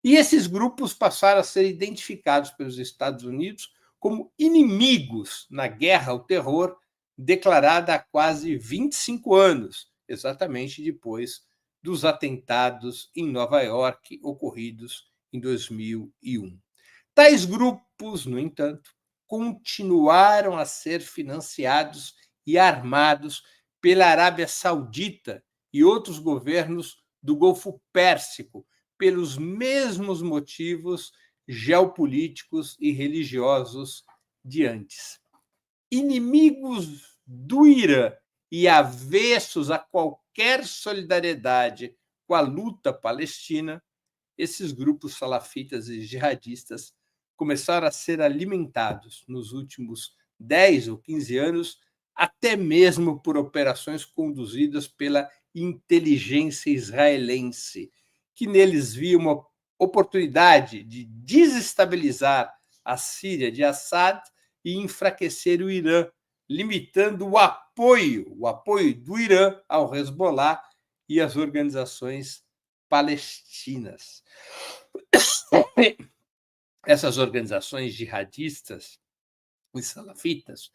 E esses grupos passaram a ser identificados pelos Estados Unidos como inimigos na guerra ao terror declarada há quase 25 anos, exatamente depois dos atentados em Nova York ocorridos em 2001. Tais grupos, no entanto, continuaram a ser financiados e armados pela Arábia Saudita e outros governos do Golfo Pérsico, pelos mesmos motivos geopolíticos e religiosos de antes. Inimigos do Irã e avessos a qualquer solidariedade com a luta palestina, esses grupos salafitas e jihadistas começaram a ser alimentados nos últimos 10 ou 15 anos, até mesmo por operações conduzidas pela inteligência israelense, que neles via uma oportunidade de desestabilizar a Síria de Assad e enfraquecer o Irã, limitando o apoio do Irã ao Hezbollah e às organizações palestinas. Essas organizações jihadistas, os salafitas,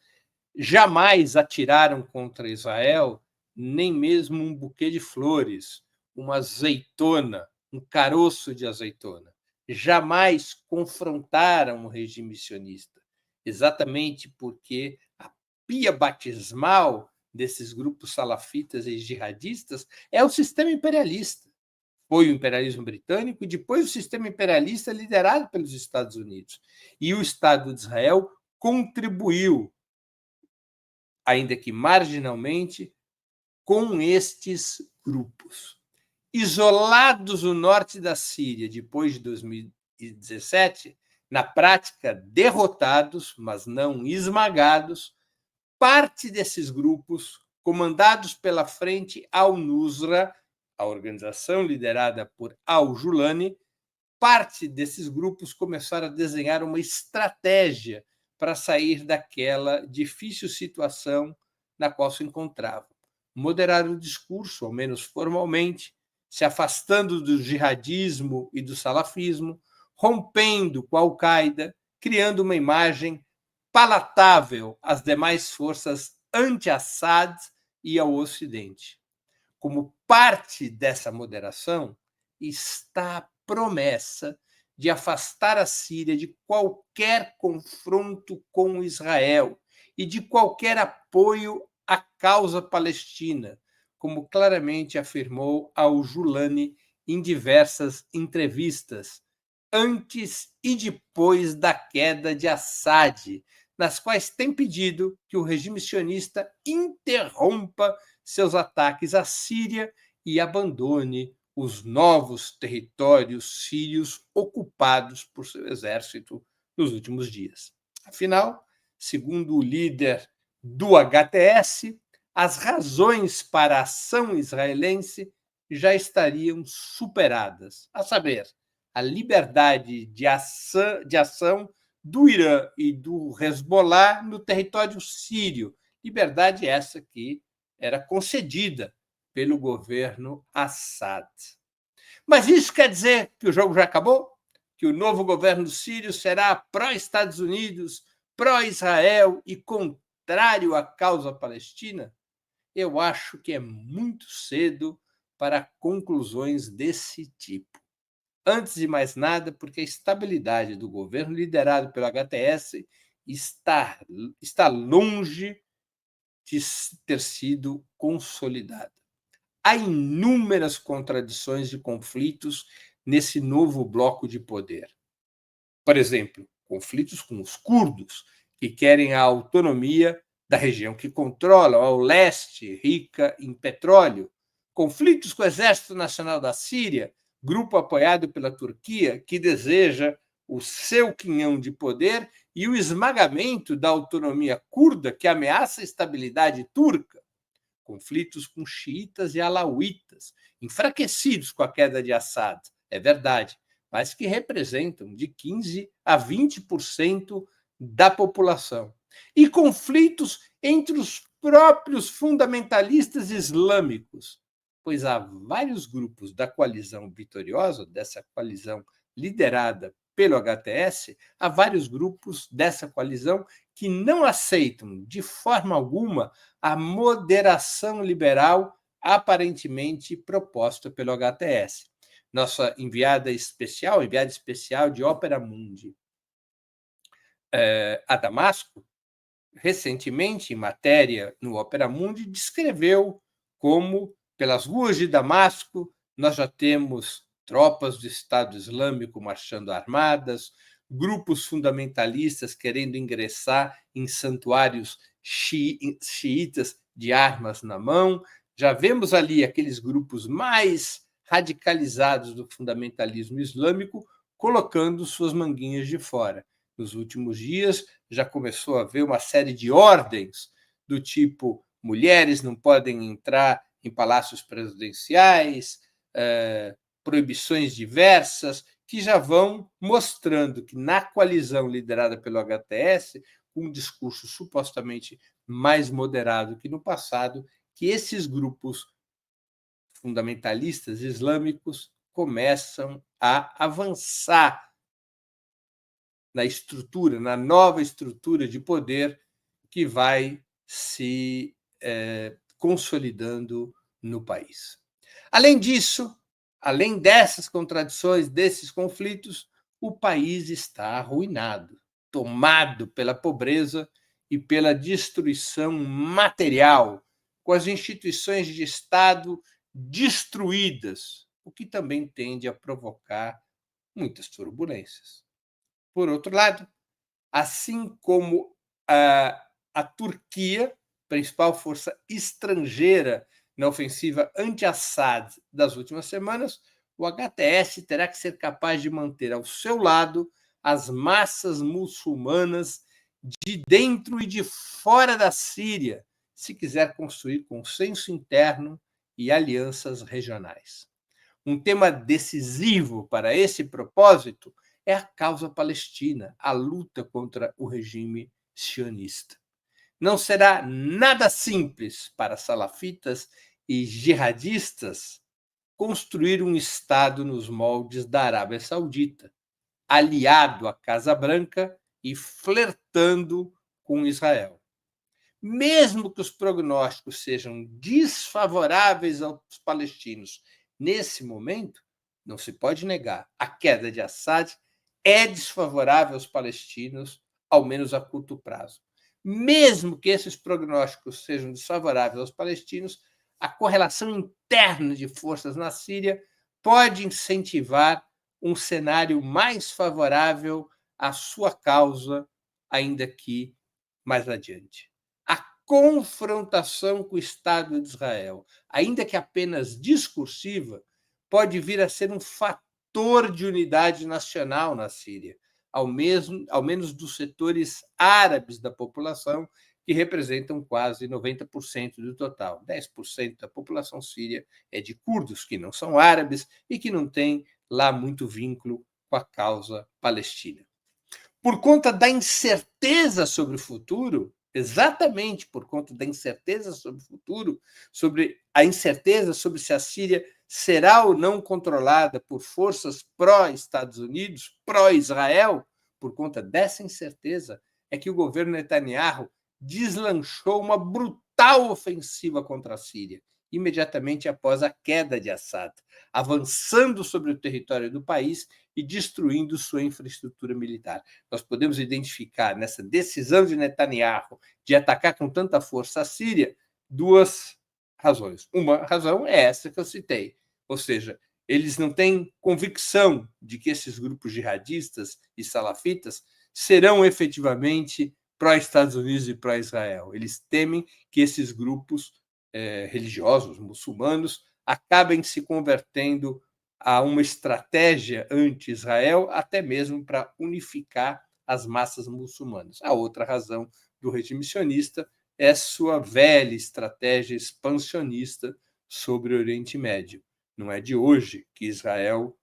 jamais atiraram contra Israel nem mesmo um buquê de flores, uma azeitona, um caroço de azeitona. Jamais confrontaram o regime sionista, exatamente porque a pia batismal desses grupos salafitas e jihadistas é o sistema imperialista. Foi o imperialismo britânico e depois o sistema imperialista liderado pelos Estados Unidos. E o Estado de Israel contribuiu, ainda que marginalmente, com estes grupos. Isolados no norte da Síria depois de 2017, na prática derrotados, mas não esmagados, parte desses grupos, comandados pela Frente al-Nusra, a organização liderada por al-Julani, parte desses grupos começaram a desenhar uma estratégia para sair daquela difícil situação na qual se encontravam. Moderar o discurso, ao menos formalmente, se afastando do jihadismo e do salafismo, rompendo com a Al-Qaeda, criando uma imagem palatável às demais forças anti-Assad e ao Ocidente. Como parte dessa moderação está a promessa de afastar a Síria de qualquer confronto com Israel e de qualquer apoio à causa palestina, como claramente afirmou al-Julani em diversas entrevistas, antes e depois da queda de Assad, nas quais tem pedido que o regime sionista interrompa seus ataques à Síria e abandone os novos territórios sírios ocupados por seu exército nos últimos dias. Afinal, segundo o líder do HTS, as razões para a ação israelense já estariam superadas, a saber, a liberdade de ação do Irã e do Hezbollah no território sírio, liberdade essa que era concedida pelo governo Assad. Mas isso quer dizer que o jogo já acabou? Que o novo governo sírio será pró-Estados Unidos, pró-Israel e contrário à causa palestina? Eu acho que é muito cedo para conclusões desse tipo. Antes de mais nada, porque a estabilidade do governo liderado pelo HTS está longe de ter sido consolidada. Há inúmeras contradições e conflitos nesse novo bloco de poder. Por exemplo, conflitos com os curdos, que querem a autonomia da região que controlam ao leste, rica em petróleo. Conflitos com o Exército Nacional da Síria, grupo apoiado pela Turquia, que deseja o seu quinhão de poder e o esmagamento da autonomia curda, que ameaça a estabilidade turca. Conflitos com xiitas e alauítas, enfraquecidos com a queda de Assad, é verdade, mas que representam de 15% a 20% da população. E conflitos entre os próprios fundamentalistas islâmicos, pois há vários grupos da coalizão vitoriosa, dessa coalizão liderada pelo HTS, há vários grupos dessa coalizão que não aceitam, de forma alguma, a moderação liberal aparentemente proposta pelo HTS. Nossa enviada especial de Opera Mundi a Damasco, recentemente, em matéria no Opera Mundi, descreveu como, pelas ruas de Damasco, nós já temos tropas do Estado Islâmico marchando armadas, grupos fundamentalistas querendo ingressar em santuários xiitas de armas na mão. Já vemos ali aqueles grupos mais radicalizados do fundamentalismo islâmico colocando suas manguinhas de fora. Nos últimos dias, já começou a haver uma série de ordens do tipo mulheres não podem entrar em palácios presidenciais, proibições diversas, que já vão mostrando que na coalizão liderada pelo HTS, com um discurso supostamente mais moderado que no passado, que esses grupos fundamentalistas islâmicos começam a avançar na estrutura, na nova estrutura de poder que vai se consolidando no país. Além disso, além dessas contradições, desses conflitos, o país está arruinado, tomado pela pobreza e pela destruição material, com as instituições de Estado destruídas, o que também tende a provocar muitas turbulências. Por outro lado, assim como a Turquia, principal força estrangeira na ofensiva anti-Assad das últimas semanas, o HTS terá que ser capaz de manter ao seu lado as massas muçulmanas de dentro e de fora da Síria, se quiser construir consenso interno e alianças regionais. Um tema decisivo para esse propósito é a causa palestina, a luta contra o regime sionista. Não será nada simples para salafitas e jihadistas construir um Estado nos moldes da Arábia Saudita, aliado à Casa Branca e flertando com Israel. Mesmo que os prognósticos sejam desfavoráveis aos palestinos nesse momento, não se pode negar, a queda de Assad é desfavorável aos palestinos, ao menos a curto prazo. Mesmo que esses prognósticos sejam desfavoráveis aos palestinos, a correlação interna de forças na Síria pode incentivar um cenário mais favorável à sua causa, ainda que mais adiante. A confrontação com o Estado de Israel, ainda que apenas discursiva, pode vir a ser um fator de unidade nacional na Síria, ao menos dos setores árabes da população, que representam quase 90% do total. 10% da população síria é de curdos, que não são árabes e que não têm lá muito vínculo com a causa palestina. Por conta da incerteza sobre o futuro, exatamente por conta da incerteza sobre o futuro, sobre a incerteza sobre se a Síria será ou não controlada por forças pró-Estados Unidos, pró-Israel, por conta dessa incerteza, é que o governo Netanyahu deslanchou uma brutal ofensiva contra a Síria, imediatamente após a queda de Assad, avançando sobre o território do país e destruindo sua infraestrutura militar. Nós podemos identificar nessa decisão de Netanyahu de atacar com tanta força a Síria duas razões. Uma razão é essa que eu citei, ou seja, eles não têm convicção de que esses grupos jihadistas e salafitas serão efetivamente pró-Estados Unidos e pró-Israel. Eles temem que esses grupos religiosos, muçulmanos, acabem se convertendo a uma estratégia anti-Israel, até mesmo para unificar as massas muçulmanas. A outra razão do regime sionista é sua velha estratégia expansionista sobre o Oriente Médio. Não é de hoje que Israel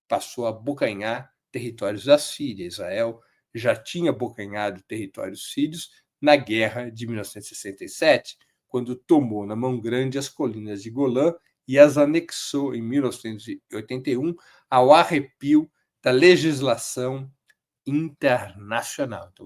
passou a abocanhar territórios da Síria. Israel já tinha abocanhado territórios sírios na guerra de 1967, quando tomou na mão grande as colinas de Golã e as anexou em 1981 ao arrepio da legislação internacional. Então,